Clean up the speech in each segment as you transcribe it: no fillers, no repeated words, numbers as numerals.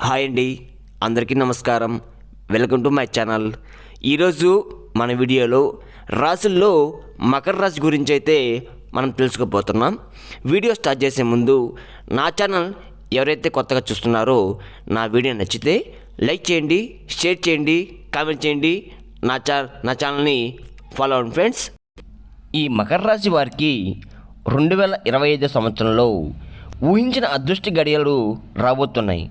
Hi అండి, అందరికీ నమస్కారం. Welcome to my channel. ఈరోజు మన వీడియోలో రాశుల్లో మకర రాశి గురించి అయితే మనం తెలుసుకోబోతున్నాం. వీడియో స్టార్ట్ చేసే ముందు నా ఛానల్ ఎవరైతే కొత్తగా చూస్తున్నారో నా వీడియో నచ్చితే లైక్ చేయండి, షేర్ చేయండి, కామెంట్ చేయండి. నా ఛానల్ని ఫాలో అవ్వండి ఫ్రెండ్స్. ఈ మకర రాశి వారికి 2025 సంవత్సరంలో ఊహించిన అదృష్ట గడియలు రాబోతున్నాయి.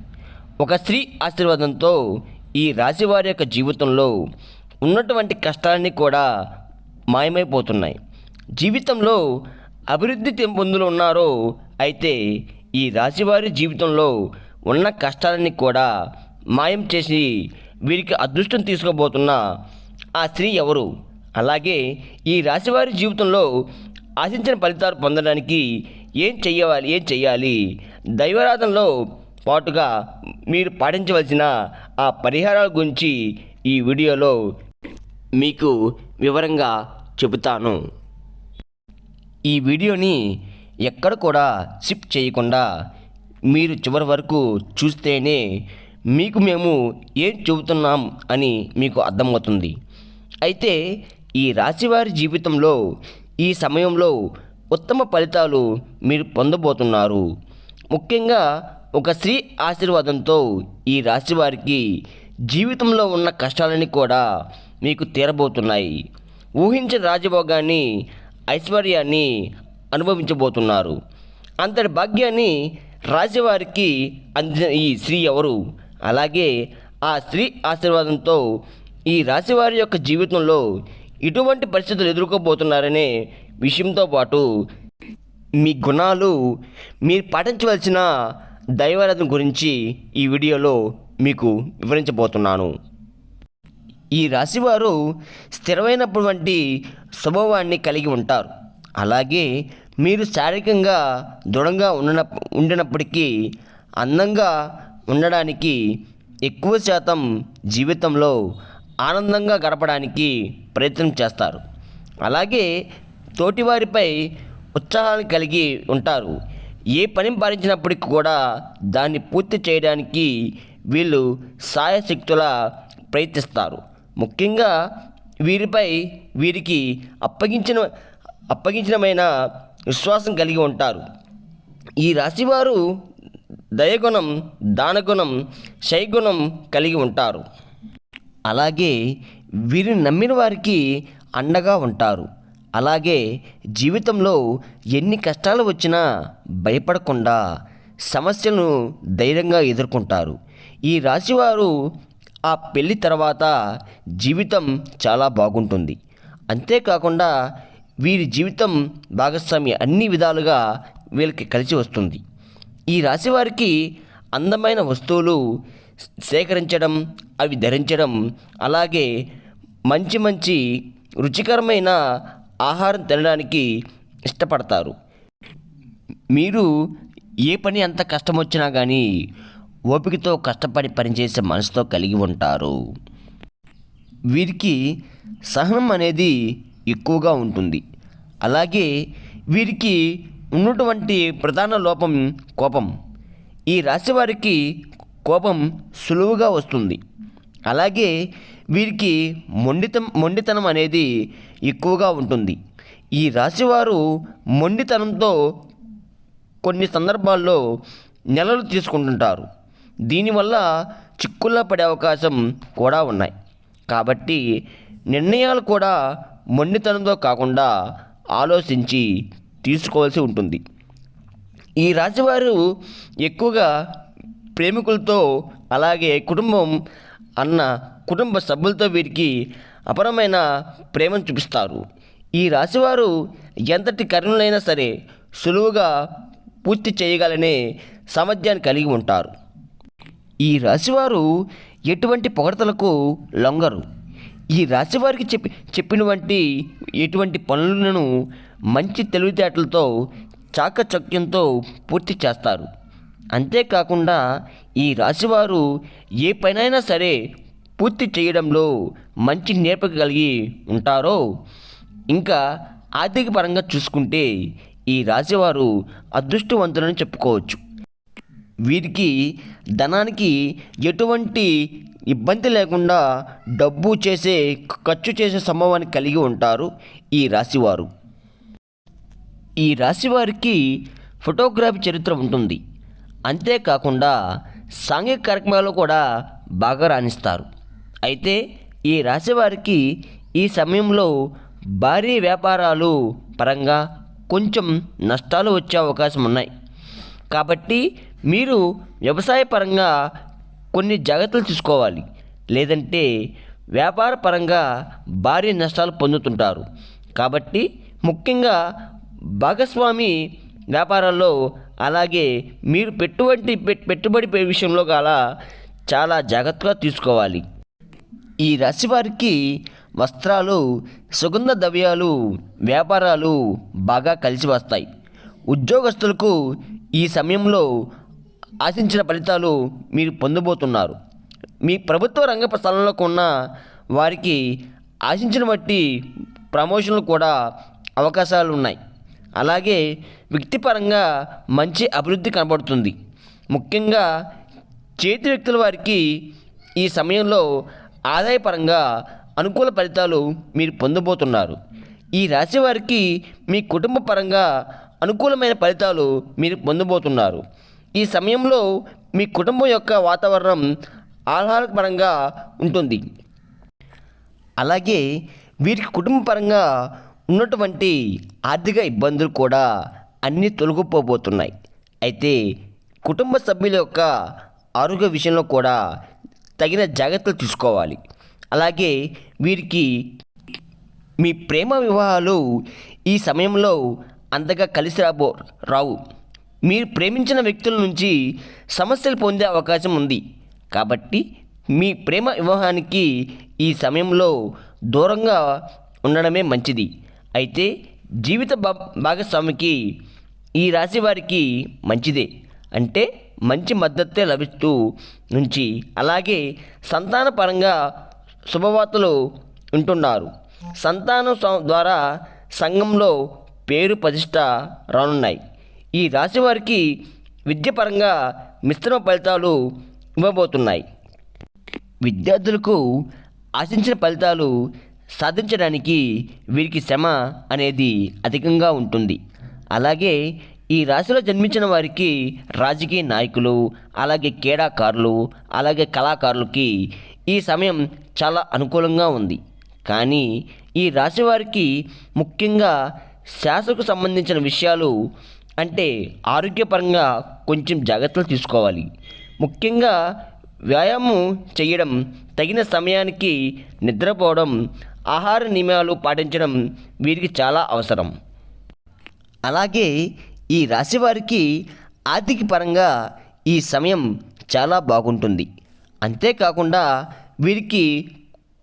ఒక స్త్రీ ఆశీర్వాదంతో ఈ రాశి వారి యొక్క జీవితంలో ఉన్నటువంటి కష్టాలన్నీ కూడా మాయమైపోతున్నాయి. జీవితంలో అభివృద్ధి పొందులు ఉన్నారో అయితే ఈ రాశివారి జీవితంలో ఉన్న కష్టాలన్నీ కూడా మాయం చేసి వీరికి అదృష్టం తీసుకోబోతున్న ఆ స్త్రీ ఎవరు? అలాగే ఈ రాశివారి జీవితంలో ఆశించిన ఫలితాలు పొందడానికి ఏం చెయ్యాలి దైవారాధనలో పాటుగా మీరు పాటించవలసిన ఆ పరిహారాల గురించి ఈ వీడియోలో మీకు వివరంగా చెబుతాను. ఈ వీడియోని ఎక్కడ కూడా స్కిప్ చేయకుండా మీరు చివరి వరకు చూస్తేనే మీకు మేము ఏం చెబుతున్నాం అని మీకు అర్థమవుతుంది. అయితే ఈ రాశివారి జీవితంలో ఈ సమయంలో ఉత్తమ ఫలితాలు మీరు పొందబోతున్నారు. ముఖ్యంగా ఒక స్త్రీ ఆశీర్వాదంతో ఈ రాశివారికి జీవితంలో ఉన్న కష్టాలన్నీ కూడా మీకు తీరబోతున్నాయి. ఊహించిన రాజభోగాన్ని, ఐశ్వర్యాన్ని అనుభవించబోతున్నారు. అంతటి భాగ్యాన్ని రాశివారికి అందిన ఈ స్త్రీ ఎవరు? అలాగే ఆ స్త్రీ ఆశీర్వాదంతో ఈ రాశివారి యొక్క జీవితంలో ఇటువంటి పరిస్థితులు ఎదుర్కోబోతున్నారనే విషయంతో పాటు మీ గుణాలు, మీరు పాటించవలసిన దైవారాధన గురించి ఈ వీడియోలో మీకు వివరించబోతున్నాను. ఈ రాశివారు స్థిరమైనటువంటి స్వభావాన్ని కలిగి ఉంటారు. అలాగే మీరు శారీరకంగా దృఢంగా ఉండినప్పటికీ అందంగా ఉండడానికి, ఎక్కువ శాతం జీవితంలో ఆనందంగా గడపడానికి ప్రయత్నం చేస్తారు. అలాగే తోటివారిపై ఉత్సాహాన్ని కలిగి ఉంటారు. ఏ పని భారించినప్పటికీ కూడా దాన్ని పూర్తి చేయడానికి వీళ్ళు సాయశక్తులా ప్రయత్నిస్తారు. ముఖ్యంగా వీరికి అప్పగించినమైన విశ్వాసం కలిగి ఉంటారు. ఈ రాశివారు దయగుణం, దానగుణం, శైగుణం కలిగి ఉంటారు. అలాగే వీరిని నమ్మిన వారికి అండగా ఉంటారు. అలాగే జీవితంలో ఎన్ని కష్టాలు వచ్చినా భయపడకుండా సమస్యలను ధైర్యంగా ఎదుర్కొంటారు. ఈ రాశివారు ఆ పెళ్లి తర్వాత జీవితం చాలా బాగుంటుంది. అంతేకాకుండా వీరి జీవితం భాగస్వామి అన్ని విధాలుగా వీళ్ళకి కలిసి వస్తుంది. ఈ రాశివారికి అందమైన వస్తువులు సేకరించడం, అవి ధరించడం, అలాగే మంచి రుచికరమైన ఆహారం తినడానికి ఇష్టపడతారు. మీరు ఏ పని ఎంత కష్టం వచ్చినా కానీ ఓపికతో కష్టపడి పనిచేసే మనసుతో కలిగి ఉంటారు. వీరికి సహనం అనేది ఎక్కువగా ఉంటుంది. అలాగే వీరికి ఉన్నటువంటి ప్రధాన లోపం కోపం. ఈ రాశివారికి కోపం సులువుగా వస్తుంది. అలాగే వీరికి మొండితనం అనేది ఎక్కువగా ఉంటుంది. ఈ రాశివారు మొండితనంతో కొన్ని సందర్భాల్లో నెలలు తీసుకుంటుంటారు. దీనివల్ల చిక్కుల్లో పడే అవకాశం కూడా ఉన్నాయి. కాబట్టి నిర్ణయాలు కూడా మొండితనంతో కాకుండా ఆలోచించి తీసుకోవాల్సి ఉంటుంది. ఈ రాశివారు ఎక్కువగా ప్రేమికులతో, అలాగే కుటుంబ సభ్యులతో వీరికి అపరమైన ప్రేమను చూపిస్తారు. ఈ రాశివారు ఎంతటి కరుణులైనా సరే సులువుగా పూర్తి చేయగలనే సామర్థ్యాన్ని కలిగి ఉంటారు. ఈ రాశివారు ఎటువంటి పొగడతలకు లొంగరు. ఈ రాశివారికి చెప్పినటువంటి ఎటువంటి పనులను మంచి తెలివితేటలతో, చాకచక్యంతో పూర్తి చేస్తారు. అంతేకాకుండా ఈ రాశివారు ఏ పనైనా సరే పూర్తి చేయడంలో మంచి నేర్పక కలిగి ఉంటారో. ఇంకా ఆర్థిక పరంగా చూసుకుంటే ఈ రాశివారు అదృష్టవంతులని చెప్పుకోవచ్చు. వీరికి ధనానికి ఎటువంటి ఇబ్బంది లేకుండా డబ్బు ఖర్చు చేసే సంభవాన్ని కలిగి ఉంటారు ఈ రాశివారు. ఈ రాశివారికి ఫోటోగ్రఫీ చరిత్ర ఉంటుంది. అంతేకాకుండా సాంఘిక కార్యక్రమాలు కూడా బాగా రాణిస్తారు. అయితే ఈ రాశివారికి ఈ సమయంలో భారీ వ్యాపారాలు పరంగా కొంచెం నష్టాలు వచ్చే అవకాశం ఉన్నాయి. కాబట్టి మీరు వ్యవసాయ పరంగా కొన్ని జాగ్రత్తలు తీసుకోవాలి. లేదంటే వ్యాపార పరంగా భారీ నష్టాలు పొందుతుంటారు. కాబట్టి ముఖ్యంగా భాగస్వామి వ్యాపారాల్లో అలాగే మీరు పెట్టుబడి విషయంలో చాలా జాగ్రత్తగా తీసుకోవాలి. ఈ రాశి వారికి వస్త్రాలు, సుగంధ ద్రవ్యాలు వ్యాపారాలు బాగా కలిసి వస్తాయి. ఉద్యోగస్తులకు ఈ సమయంలో ఆశించిన ఫలితాలు మీరు పొందబోతున్నారు. మీ ప్రభుత్వ రంగ స్థలంలో ఉన్న వారికి ఆశించిన బట్టి ప్రమోషన్లు కూడా అవకాశాలు ఉన్నాయి. అలాగే వ్యక్తిపరంగా మంచి అభివృద్ధి కనబడుతుంది. ముఖ్యంగా చేతి వ్యక్తుల వారికి ఈ సమయంలో ఆదాయపరంగా అనుకూల ఫలితాలు మీరు పొందబోతున్నారు. ఈ రాశి వారికి మీ కుటుంబ పరంగా అనుకూలమైన ఫలితాలు మీరు పొందబోతున్నారు. ఈ సమయంలో మీ కుటుంబం యొక్క వాతావరణం ఆహ్లాదకరంగా ఉంటుంది. అలాగే వీరికి కుటుంబ పరంగా ఉన్నటువంటి ఆర్థిక ఇబ్బందులు కూడా అన్నీ తొలగిపోబోతున్నాయి. అయితే కుటుంబ సభ్యుల యొక్క ఆరోగ్య విషయంలో కూడా తగిన జాగ్రత్తలు తీసుకోవాలి. అలాగే వీరికి మీ ప్రేమ వివాహాలు ఈ సమయంలో అంతగా కలిసి రావు. మీరు ప్రేమించిన వ్యక్తుల నుంచి సమస్యలు పొందే అవకాశం ఉంది. కాబట్టి మీ ప్రేమ వివాహానికి ఈ సమయంలో దూరంగా ఉండడమే మంచిది. అయితే జీవిత భాగస్వామికి ఈ రాశి వారికి మంచిదే, అంటే మంచి మద్దతే లభిస్తూ నుంచి అలాగే సంతాన పరంగా శుభవార్తలు ఉంటున్నారు. సంతానం ద్వారా సంఘంలో పేరు ప్రతిష్ట రానున్నాయి. ఈ రాశి వారికి విద్యపరంగా మిశ్రమ ఫలితాలు ఇవ్వబోతున్నాయి. విద్యార్థులకు ఆశించిన ఫలితాలు సాధించడానికి వీరికి శ్రమ అనేది అధికంగా ఉంటుంది. అలాగే ఈ రాశిలో జన్మించిన వారికి రాజకీయ నాయకులు, అలాగే క్రీడాకారులు, అలాగే కళాకారులకి ఈ సమయం చాలా అనుకూలంగా ఉంది. కానీ ఈ రాశి వారికి ముఖ్యంగా శ్వాసకు సంబంధించిన విషయాలు అంటే ఆరోగ్యపరంగా కొంచెం జాగ్రత్తలు తీసుకోవాలి. ముఖ్యంగా వ్యాయామం చేయడం, తగిన సమయానికి నిద్రపోవడం, ఆహార నియమాలు పాటించడం వీరికి చాలా అవసరం. అలాగే ఈ రాశి వారికి ఆర్థిక పరంగా ఈ సమయం చాలా బాగుంటుంది. అంతేకాకుండా వీరికి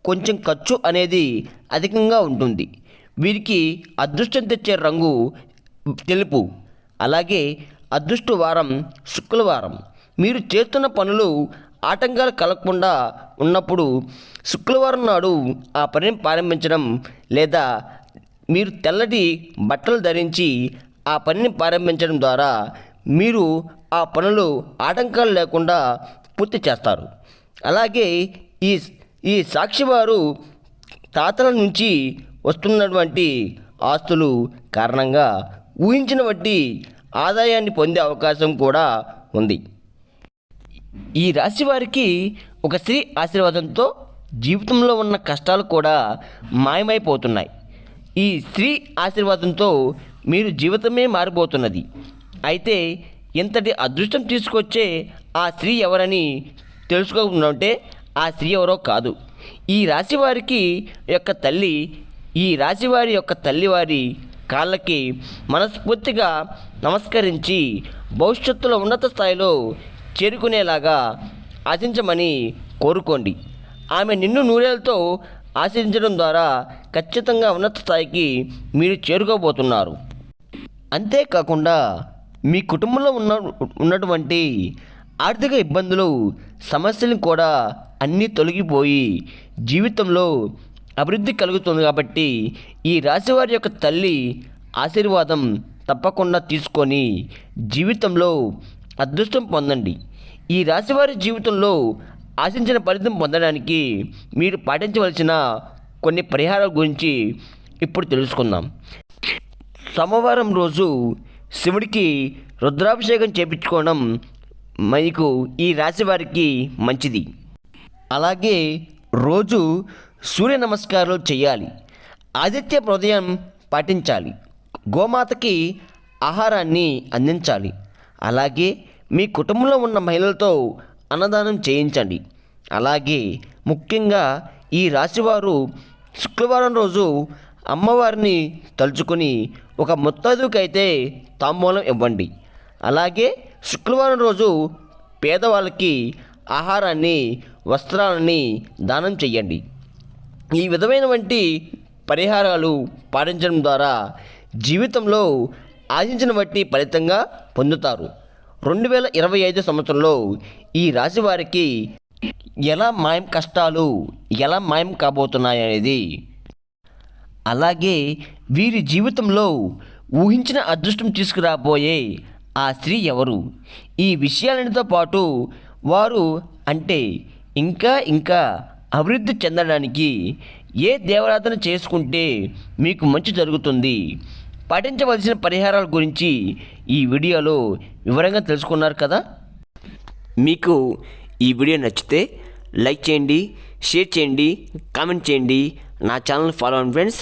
కొంచెం ఖర్చు అనేది అధికంగా ఉంటుంది. వీరికి అదృష్టం తెచ్చే రంగు తెలుపు. అలాగే అదృష్ట వారం శుక్రవారం. మీరు చేస్తున్న పనులు ఆటంకాలు కలగకుండా ఉన్నప్పుడు శుక్రవారం నాడు ఆ పనిని ప్రారంభించడం, లేదా మీరు తెల్లటి బట్టలు ధరించి ఆ పనిని ప్రారంభించడం ద్వారా మీరు ఆ పనులు ఆటంకాలు లేకుండా పూర్తి చేస్తారు. అలాగే ఈ సాక్షివారు తాతల నుంచి వస్తున్నటువంటి ఆస్తులు కారణంగా ఊహించిన బట్టి ఆదాయాన్ని పొందే అవకాశం కూడా ఉంది. ఈ రాశి వారికి ఒక స్త్రీ ఆశీర్వాదంతో జీవితంలో ఉన్న కష్టాలు కూడా మాయమైపోతున్నాయి. ఈ స్త్రీ ఆశీర్వాదంతో మీరు జీవితమే మారిపోతున్నది. అయితే ఇంతటి అదృష్టం తీసుకొచ్చే ఆ స్త్రీ ఎవరని తెలుసుకోకుంటే ఆ స్త్రీ ఎవరో కాదు, ఈ రాశి వారికి యొక్క తల్లి. ఈ రాశివారి యొక్క తల్లివారి కాళ్ళకి మనస్ఫూర్తిగా నమస్కరించి భవిష్యత్తులో ఉన్నత స్థాయిలో చేరుకునేలాగా ఆశించమని కోరుకోండి. ఆమె నిన్ను నూరేలతో ఆశించడం ద్వారా ఖచ్చితంగా ఉన్నత స్థాయికి మీరు చేరుకోబోతున్నారు. అంతేకాకుండా మీ కుటుంబంలో ఉన్నటువంటి ఆర్థిక ఇబ్బందులు, సమస్యలు కూడా అన్నీ తొలగిపోయి జీవితంలో అభివృద్ధి కలుగుతుంది. కాబట్టి ఈ రాశివారి యొక్క తల్లి ఆశీర్వాదం తప్పకుండా తీసుకొని జీవితంలో అదృష్టం పొందండి. ఈ రాశివారి జీవితంలో ఆశించిన ఫలితం పొందడానికి మీరు పాటించవలసిన కొన్ని పరిహారాల గురించి ఇప్పుడు తెలుసుకుందాం. సోమవారం రోజు శివుడికి రుద్రాభిషేకం చేయించుకోవడం మీకు ఈ రాశి వారికి మంచిది. అలాగే రోజు సూర్య నమస్కారాలు చేయాలి. ఆదిత్య హృదయం పాటించాలి. గోమాతకి ఆహారాన్ని అందించాలి. అలాగే మీ కుటుంబంలో ఉన్న మహిళలతో అన్నదానం చేయించండి. అలాగే ముఖ్యంగా ఈ రాశివారు శుక్రవారం రోజు అమ్మవారిని తలుచుకొని ఒక ముత్తైదుకైతే తాంబూలం ఇవ్వండి. అలాగే శుక్రవారం రోజు పేదవాళ్ళకి ఆహారాన్ని వస్త్రాలని దానం చెయ్యండి. ఈ విధమైనటువంటి పరిహారాలు పాటించడం ద్వారా జీవితంలో ఆశించిన బట్టి ఫలితంగా పొందుతారు. 2025 సంవత్సరంలో ఈ రాశి వారికి ఎలా మాయం కాబోతున్నాయనేది, అలాగే వీరి జీవితంలో ఊహించిన అదృష్టం తీసుకురాబోయే ఆ స్త్రీ ఎవరు, ఈ విషయాలతో పాటు వారు అంటే ఇంకా అభివృద్ధి చెందడానికి ఏ దేవరాధన చేసుకుంటే మీకు మంచి జరుగుతుంది, పాటించవలసిన పరిహారాల గురించి ఈ వీడియోలో వివరంగా తెలుసుకున్నారు కదా. మీకు ఈ వీడియో నచ్చితే లైక్ చేయండి, షేర్ చేయండి, కామెంట్ చేయండి, నా ఛానల్ ఫాలో అవ్వండి ఫ్రెండ్స్.